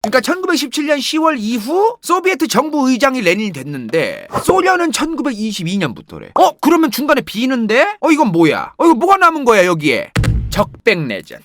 그러니까 1917년 10월 이후 소비에트 정부 의장이 레닌이 됐는데 소련은 1922년부터래. 그러면 중간에 비는데? 이건 뭐야? 이거 뭐가 남은 거야 여기에? 적백내전.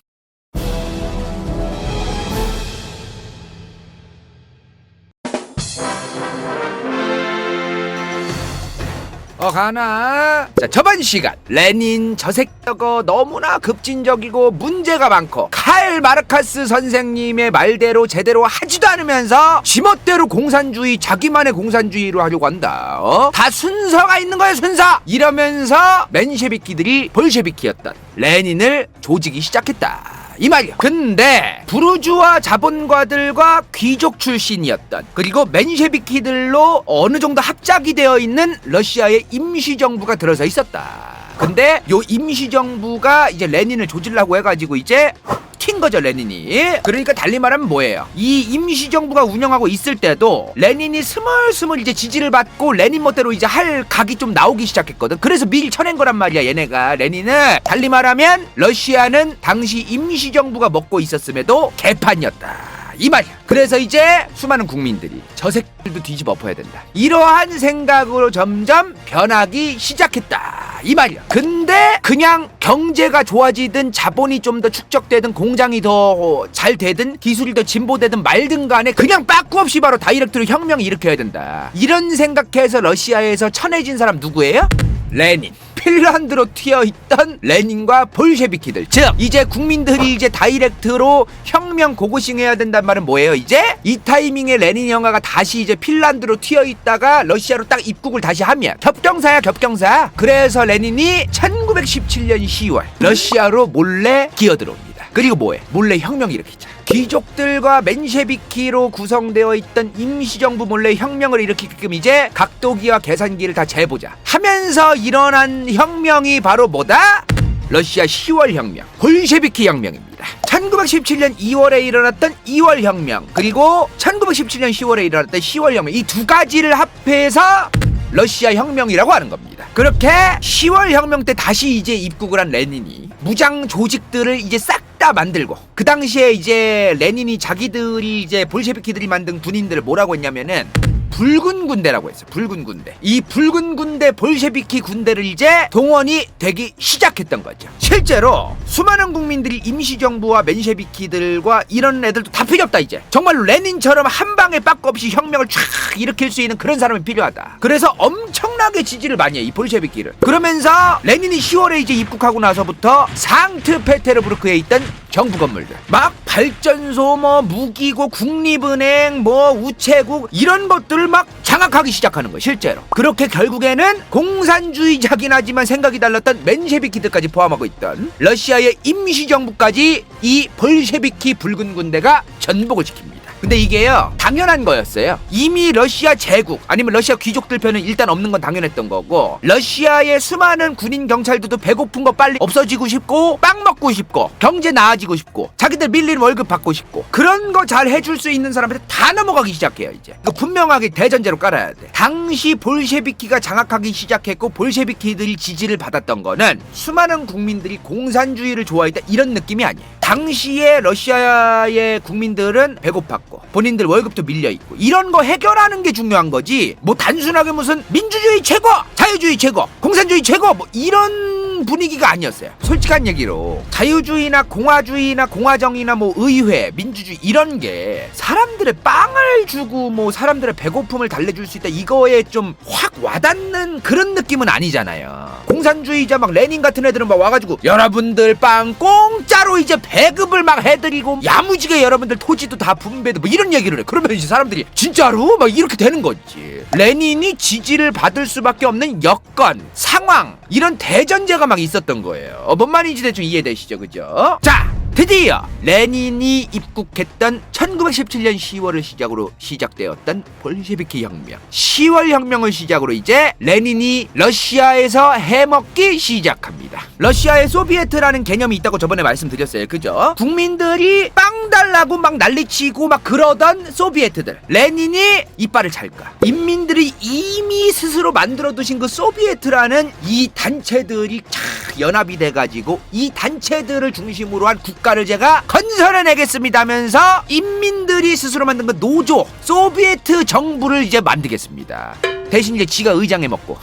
가나? 자, 저번 시간 레닌 저색저거 너무나 급진적이고 문제가 많고 칼 마르크스 선생님의 말대로 제대로 하지도 않으면서 지멋대로 공산주의 자기만의 공산주의로 하려고 한다. 다 순서가 있는 거야 순서. 이러면서 맨셰비키들이 볼셰비키였던 레닌을 조지기 시작했다 이 말이야. 근데 부르주아 자본가들과 귀족 출신이었던 그리고 맨셰비키들로 어느 정도 합작이 되어 있는 러시아의 임시정부가 들어서 있었다. 근데 요 임시정부가 이제 레닌을 조지려고 해가지고 이제 튄 거죠 레닌이. 그러니까 달리 말하면 뭐예요? 이 임시정부가 운영하고 있을 때도 레닌이 스멀스멀 이제 지지를 받고 레닌 멋대로 이제 할 각이 좀 나오기 시작했거든. 그래서 미리 쳐낸 거란 말이야 얘네가 레닌을. 달리 말하면 러시아는 당시 임시정부가 먹고 있었음에도 개판이었다 이 말이야. 그래서 이제 수많은 국민들이 저 새끼들도 뒤집어 엎어야 된다 이러한 생각으로 점점 변하기 시작했다 이 말이야. 근데 그냥 경제가 좋아지든 자본이 좀 더 축적되든 공장이 더 잘 되든 기술이 더 진보되든 말든 간에 그냥 빠꾸 없이 바로 다이렉트로 혁명을 일으켜야 된다 이런 생각해서 러시아에서 천해진 사람 누구예요? 레닌. 핀란드로 튀어있던 레닌과 볼셰비키들. 즉 이제 국민들이 이제 다이렉트로 혁명 고고싱 해야 된단 말은 뭐예요? 이제 이 타이밍에 레닌 영화가 다시 이제 핀란드로 튀어있다가 러시아로 딱 입국을 다시 하면 겹경사야 겹경사. 그래서 레닌이 1917년 10월 러시아로 몰래 기어들어옵니다. 그리고 뭐해? 몰래 혁명 일으키자. 귀족들과 맨셰비키로 구성되어 있던 임시정부 몰래 혁명을 일으키게끔 이제 각도기와 계산기를 다 재보자 하면서 일어난 혁명이 바로 뭐다? 러시아 10월 혁명, 볼셰비키 혁명입니다. 1917년 2월에 일어났던 2월 혁명 그리고 1917년 10월에 일어났던 10월 혁명 이 두 가지를 합해서 러시아 혁명이라고 하는 겁니다. 그렇게 10월 혁명 때 다시 이제 입국을 한 레닌이 무장 조직들을 이제 싹 다 만들고 그 당시에 이제 레닌이 자기들이 이제 볼셰비키들이 만든 군인들을 뭐라고 했냐면은 붉은 군대라고 했어요. 붉은 군대. 이 붉은 군대 볼셰비키 군대를 이제 동원이 되기 시작했던 거죠. 실제로 수많은 국민들이 임시정부와 맨셰비키들과 이런 애들도 다 필요 없다 이제. 정말로 레닌처럼 한 방에 빠꾸 없이 혁명을 쫙 일으킬 수 있는 그런 사람이 필요하다. 그래서 엄청나게 지지를 많이 해 이 볼셰비키를. 그러면서 레닌이 10월에 이제 입국하고 나서부터 상트페테르부르크에 있던 정부 건물들 막 발전소 뭐 무기고 국립은행 뭐 우체국 이런 것들을 막 장악하기 시작하는 거예요 실제로. 그렇게 결국에는 공산주의자긴 하지만 생각이 달랐던 맨셰비키들까지 포함하고 있던 러시아의 임시정부까지 이 볼셰비키 붉은 군대가 전복을 시킵니다. 근데 이게요 당연한 거였어요. 이미 러시아 제국 아니면 러시아 귀족들 편은 일단 없는 건 당연했던 거고 러시아의 수많은 군인 경찰들도 배고픈 거 빨리 없어지고 싶고 빵 먹고 싶고 경제 나아지고 싶고 자기들 밀린 월급 받고 싶고 그런 거 잘 해줄 수 있는 사람한테 다 넘어가기 시작해요 이제. 이거 분명하게 대전제로 깔아야 돼. 당시 볼셰비키가 장악하기 시작했고 볼셰비키들이 지지를 받았던 거는 수많은 국민들이 공산주의를 좋아했다 이런 느낌이 아니에요. 당시에 러시아의 국민들은 배고팠고 본인들 월급도 밀려있고 이런 거 해결하는 게 중요한 거지 뭐 단순하게 무슨 민주주의 최고 자유주의 최고 공산주의 최고 뭐 이런 분위기가 아니었어요. 솔직한 얘기로 자유주의나 공화주의나 공화정이나 뭐 의회 민주주의 이런 게 사람들의 빵을 주고 뭐 사람들의 배고픔을 달래줄 수 있다 이거에 좀 확 와닿는 그런 느낌은 아니잖아요. 공산주의자 막 레닌 같은 애들은 막 와가지고 여러분들 빵 공짜로 이제 배급을 막 해드리고 야무지게 여러분들 토지도 다 분배도 뭐 이런 얘기를 해. 그러면 이제 사람들이 진짜로? 막 이렇게 되는 거지. 레닌이 지지를 받을 수밖에 없는 여건, 상황 이런 대전제가 막 있었던 거예요. 뭔 말인지 대충 이해되시죠? 그죠? 자! 드디어 레닌이 입국했던 1917년 10월을 시작으로 시작되었던 볼셰비키 혁명 10월 혁명을 시작으로 이제 레닌이 러시아에서 해먹기 시작합니다. 러시아에 소비에트라는 개념이 있다고 저번에 말씀드렸어요. 그죠? 국민들이 빵 달라고 막 난리치고 막 그러던 소비에트들 레닌이 이빨을 찰까? 인민들이 이미 스스로 만들어두신 그 소비에트라는 이 단체들이 쫙 연합이 돼가지고 이 단체들을 중심으로 한 국가를 제가 건설해내겠습니다 하면서 인민들이 스스로 만든 그 노조 소비에트 정부를 이제 만들겠습니다. 대신 이제 지가 의장해 먹고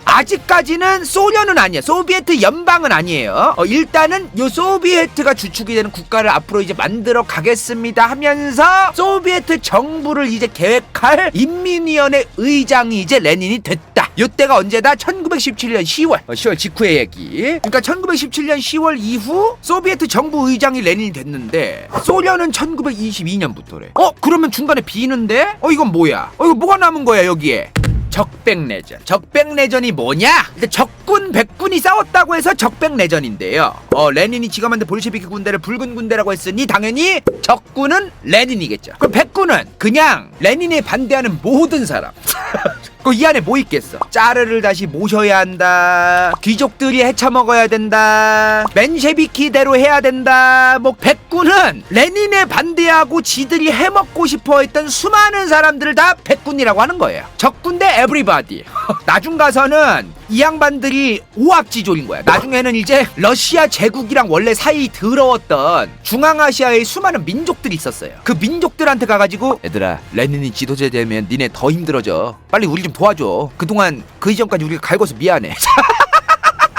아직까지는 소련은 아니야. 소비에트 연방은 아니에요. 일단은 요 소비에트가 주축이 되는 국가를 앞으로 이제 만들어 가겠습니다 하면서 소비에트 정부를 이제 계획할 인민위원회 의장이 이제 레닌이 됐다. 요때가 언제다? 1917년 10월 10월 직후의 얘기. 그러니까 1917년 10월 이후 소비에트 정부 의장이 레닌이 됐는데 소련은 1922년부터래. 그러면 중간에 비는데? 이건 뭐야? 이거 뭐가 남은 거야 여기에? 적백내전. 적백내전이 뭐냐? 일단 적군 백군이 싸웠다고 해서 적백내전인데요. 레닌이 지가 만든 볼셰비키 군대를 붉은 군대라고 했으니 당연히 적군은 레닌이겠죠. 그럼 백군은 그냥 레닌에 반대하는 모든 사람. 이 안에 뭐 있겠어? 짜르를 다시 모셔야 한다. 귀족들이 헤쳐먹어야 된다. 맨셰비키대로 해야 된다. 백군은 레닌에 반대하고 지들이 해먹고 싶어했던 수많은 사람들을 다 백군이라고 하는 거예요. 적군 대 에브리바디. 나중 가서는 이 양반들이 오합지졸인 거야. 나중에는 이제 러시아 제국이랑 원래 사이 더러웠던 중앙아시아의 수많은 민족들이 있었어요. 그 민족들한테 가가지고 얘들아, 레닌이 지도자 되면 니네 더 힘들어져. 빨리 우리 좀 도와줘. 그동안 그 이전까지 우리가 갈궈서 미안해.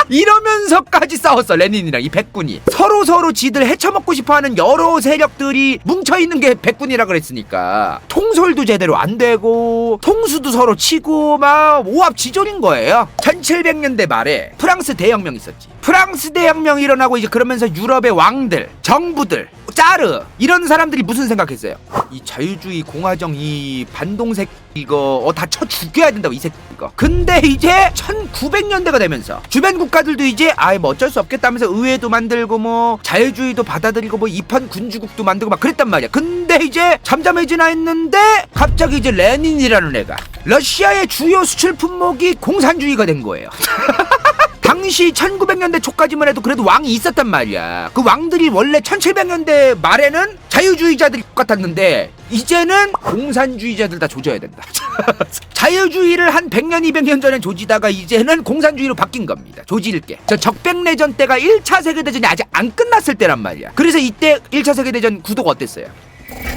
이러면서까지 싸웠어. 레닌이랑 이 백군이 서로 지들 헤쳐먹고 싶어하는 여러 세력들이 뭉쳐있는 게 백군이라 그랬으니까 통솔도 제대로 안 되고 통수도 서로 치고 막 오합지졸인 거예요. 1700년대 말에 프랑스 대혁명 있었지. 프랑스 대혁명이 일어나고 이제 그러면서 유럽의 왕들, 정부들, 짜르 이런 사람들이 무슨 생각했어요? 이 자유주의 공화정 이 반동색 이거 다 쳐 죽여야 된다고 이 새끼 이거. 근데 이제 1900년대가 되면서 주변 국가들도 이제 뭐 어쩔 수 없겠다면서 의회도 만들고 뭐 자유주의도 받아들이고 뭐 입헌 군주국도 만들고 막 그랬단 말이야. 근데 이제 잠잠해지나 했는데 갑자기 이제 레닌이라는 애가 러시아의 주요 수출 품목이 공산주의가 된 거예요. 당시 1900년대 초까지만 해도 그래도 왕이 있었단 말이야. 그 왕들이 원래 1700년대 말에는 자유주의자들이 똑같았는데 이제는 공산주의자들 다 조져야 된다. 자유주의를 한 100년 200년 전에 조지다가 이제는 공산주의로 바뀐 겁니다. 조질 게. 저 적백내전 때가 1차 세계대전이 아직 안 끝났을 때란 말이야. 그래서 이때 1차 세계대전 구도가 어땠어요?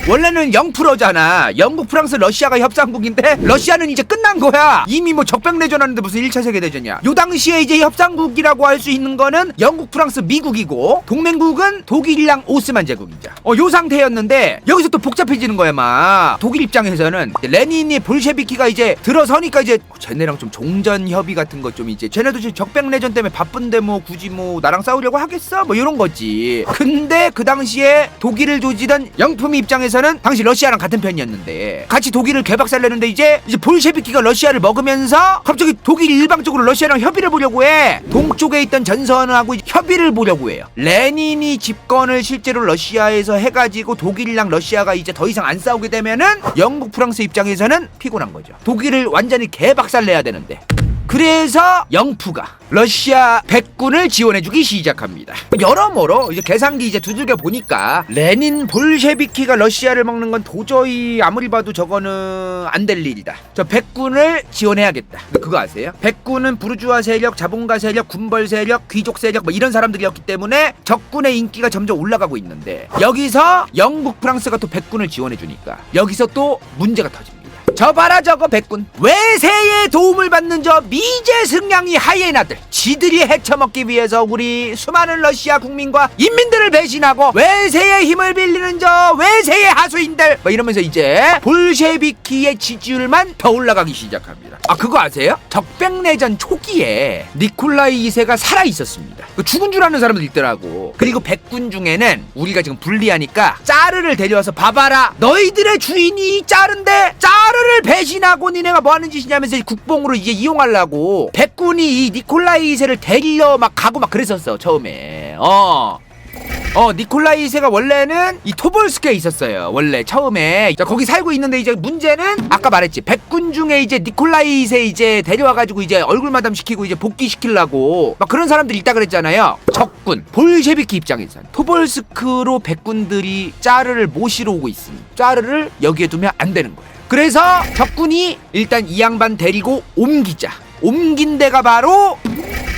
원래는 0%잖아. 영국, 프랑스, 러시아가 협상국인데 러시아는 이제 끝난 거야. 이미 뭐 적백내전 하는데 무슨 1차 세계대전이야. 요 당시에 이제 협상국이라고 할 수 있는 거는 영국, 프랑스, 미국이고 동맹국은 독일이랑 오스만 제국이죠. 요 상태였는데 여기서 또 복잡해지는 거야 막. 독일 입장에서는 레닌이 볼셰비키가 이제 들어서니까 이제 쟤네랑 좀 종전 협의 같은 거 좀 이제 쟤네도 지금 적백내전 때문에 바쁜데 뭐 굳이 뭐 나랑 싸우려고 하겠어? 뭐 이런 거지. 근데 그 당시에 독일을 조지던 영품이 입장에서는 당시 러시아랑 같은 편이었는데 같이 독일을 개박살내는데 이제 볼셰비키가 러시아를 먹으면서 갑자기 독일이 일방적으로 러시아랑 협의를 보려고 해. 동쪽에 있던 전선하고 협의를 보려고 해요. 레닌이 집권을 실제로 러시아에서 해가지고 독일이랑 러시아가 이제 더 이상 안 싸우게 되면은 영국, 프랑스 입장에서는 피곤한 거죠. 독일을 완전히 개박살내야 되는데. 그래서 영프가 러시아 백군을 지원해주기 시작합니다. 여러모로 이제 계산기 이제 두들겨 보니까 레닌 볼셰비키가 러시아를 먹는 건 도저히 아무리 봐도 저거는 안 될 일이다. 저 백군을 지원해야겠다. 그거 아세요? 백군은 부르주아 세력, 자본가 세력, 군벌 세력, 귀족 세력 뭐 이런 사람들이었기 때문에 적군의 인기가 점점 올라가고 있는데 여기서 영국, 프랑스가 또 백군을 지원해주니까 여기서 또 문제가 터집니다. 저 봐라 저거 백군. 외세의 도움을 받는 저 미제 승냥이 하이에나들. 지들이 헤쳐먹기 위해서 우리 수많은 러시아 국민과 인민들을 배신하고 외세의 힘을 빌리는 저 외세의 하수인들 뭐 이러면서 이제 볼셰비키의 지지율만 더 올라가기 시작합니다. 그거 아세요? 적백내전 초기에 니콜라이 2세가 살아있었습니다. 죽은 줄 아는 사람들 있더라고. 그리고 백군 중에는 우리가 지금 불리하니까 짜르를 데려와서 봐봐라 너희들의 주인이 짜르인데 짜르를 배신하고 니네가 뭐하는 짓이냐면서 국뽕으로 이제 이용하려고 백군이 이 니콜라이 2세를 데리러 막 가고 막 그랬었어 처음에. 니콜라이 2세가 원래는 이 토볼스크에 있었어요. 원래 처음에 거기 살고 있는데 이제 문제는 아까 말했지 백군 중에 이제 니콜라이 2세 이제 데려와가지고 이제 얼굴 마담 시키고 이제 복귀시키려고 막 그런 사람들이 있다 그랬잖아요. 적군 볼셰비키 입장에선 토볼스크로 백군들이 짜르를 모시러 오고 있으니 짜르를 여기에 두면 안 되는 거예요. 그래서 적군이 일단 이 양반 데리고 옮기자. 옮긴 데가 바로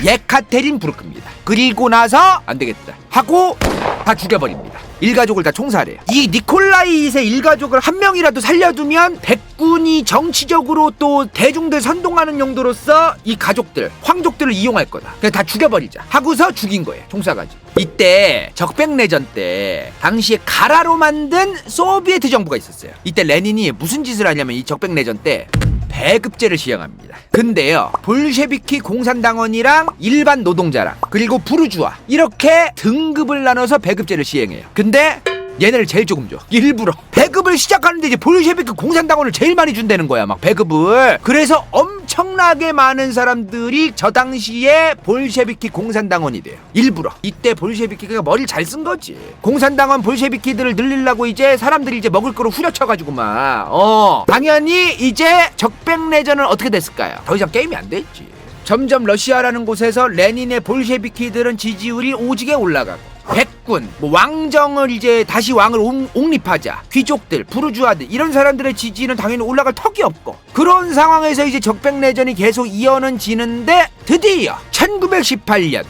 예카테린부르크입니다. 그리고 나서 안 되겠다 하고 다 죽여버립니다. 일가족을 다 총살해요. 이 니콜라이의 일가족을 한 명이라도 살려두면 백군이 정치적으로 또 대중들 선동하는 용도로서 이 가족들, 황족들을 이용할 거다. 그냥 다 죽여버리자 하고서 죽인 거예요. 총사가지고. 이때 적백내전 때 당시에 가라로 만든 소비에트 정부가 있었어요. 이때 레닌이 무슨 짓을 하냐면 이 적백내전 때 배급제를 시행합니다. 근데요, 볼셰비키 공산당원이랑 일반 노동자랑 그리고 부르주아 이렇게 등급을 나눠서 배급제를 시행해요. 근데 얘네를 제일 조금 줘. 일부러 배급을 시작하는데 이제 볼셰비키 공산당원을 제일 많이 준다는 거야. 막 배급을. 그래서 엄청나게 많은 사람들이 저 당시에 볼셰비키 공산당원이 돼요. 일부러. 이때 볼셰비키가 머리를 잘 쓴 거지. 공산당원 볼셰비키들을 늘리려고 이제 사람들이 이제 먹을 거로 후려쳐가지고 막 당연히 이제 적백내전은 어떻게 됐을까요? 더 이상 게임이 안 됐지. 점점 러시아라는 곳에서 레닌의 볼셰비키들은 지지율이 오지게 올라가고 백군, 왕정을 이제 다시 왕을 옹립하자, 귀족들, 부르주아들 이런 사람들의 지지는 당연히 올라갈 턱이 없고, 그런 상황에서 이제 적백내전이 계속 이어지는데 드디어 1918년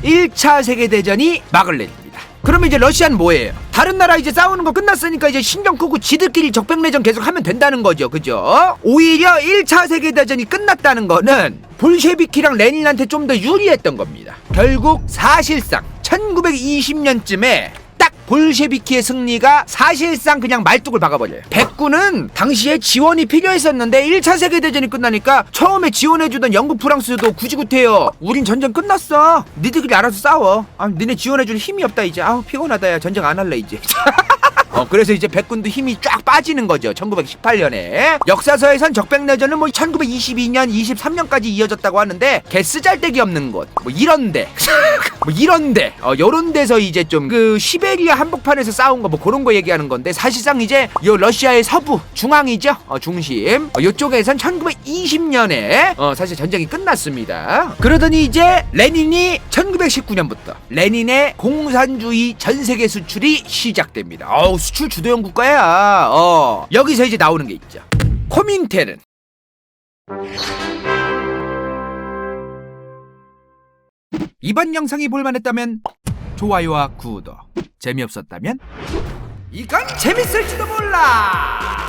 1차 세계대전이 막을 내립니다. 그러면 이제 러시아는 뭐예요? 다른 나라 이제 싸우는 거 끝났으니까 이제 신경 끄고 지들끼리 적백내전 계속 하면 된다는 거죠. 그죠? 오히려 1차 세계대전이 끝났다는 거는 볼셰비키랑 레닌한테 좀 더 유리했던 겁니다. 결국 사실상 1920년쯤에 딱 볼셰비키의 승리가 사실상 그냥 말뚝을 박아버려요. 백군은 당시에 지원이 필요했었는데 1차 세계대전이 끝나니까 처음에 지원해주던 영국, 프랑스도 구지구태여 우린 전쟁 끝났어. 니들끼리 알아서 싸워. 니네 지원해줄 힘이 없다 이제. 피곤하다 야. 전쟁 안 할래 이제. 그래서 이제 백군도 힘이 쫙 빠지는 거죠. 1918년에. 역사서에선 적백내전은 1922년, 23년까지 이어졌다고 하는데 개 쓰잘데기 없는 곳. 이런데. 이런데. 요런 데서 이제 좀 그 시베리아 한복판에서 싸운 거 그런 거 얘기하는 건데 사실상 이제 요 러시아의 서부, 중앙이죠. 중심. 요쪽에선 1920년에 사실 전쟁이 끝났습니다. 그러더니 이제 레닌이 1919년부터 레닌의 공산주의 전세계 수출이 시작됩니다. 수출 주도형 국가야. 여기서 이제 나오는 게 있죠. 코민테른. 이번 영상이 볼만했다면 좋아요와 구독, 재미없었다면 이건 재밌을지도 몰라.